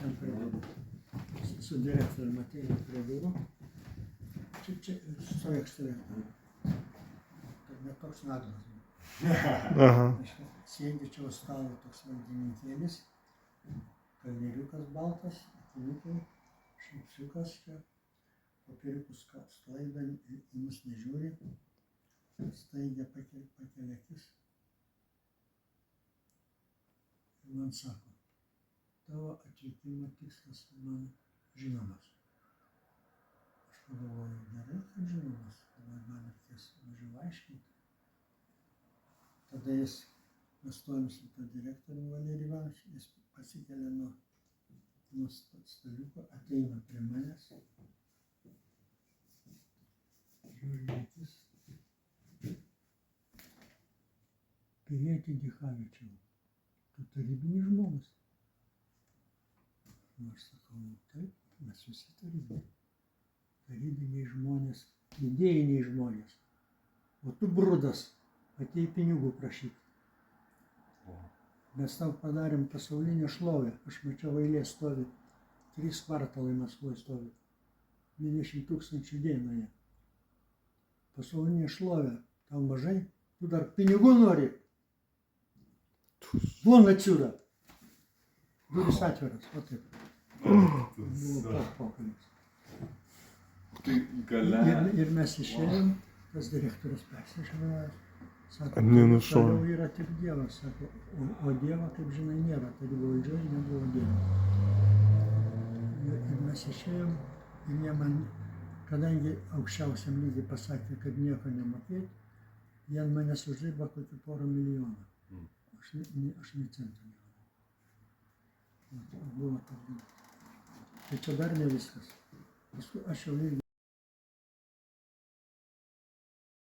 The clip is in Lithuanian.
ten prie durų. Su direktorium ateina prie durų. Čia stovėk. Kad net toks naglas buvo. Sėdi čia už stalo toks valdininkėlis, kalneriukas baltas, akiniukai, šypsiukas čia, popieriukus sklaida, į mus nežiūri, staigia pakelia akis. Ir man sako, tavo atvykimo tikslas man žinomas. Aš pagalvoju, gerai, kad žinomas, man reikės mažiau aiškinti. Tada mes stovim su tą direktorium Valerijų Ivanovičių, jis pasikelia nuo staliuko, ateina prie manęs, žiūri akis. Pilieti Dichavičiau, tu tarybinis žmogus? Aš sakau, taip, mes visi tarybiniai žmonės, idėjiniai žmonės, o tu brudas, atėjai pinigų prašyti. Mes tau padarėm pasaulinę šlovę, aš mačiau eilė stovi, 3 kvartalai Maskvoje stovi, 20 000 dėnoje. Pasaulinė šlovė, tau mažai, tu dar pinigų nori? Von atsiūda. Duris atviras, o taip. Buvo pokalbis. Ir mes išėjom, tas direktorius persižvėjo. Sako, toliau yra tik Dievas, sako, o Dievo, kaip žinai, nėra, tarybų valdžioje nebuvo Dievo. Ir mes išėjom, ir jie man, kadangi aukščiausiam lygiai pasakė, kad nieko nemokėti, jie ant manęs uždirba kokį 1,5 milijonų. Aš nei centų negavau. Buvo taip. Tai čia dar ne viskas. Paskui aš jau irgi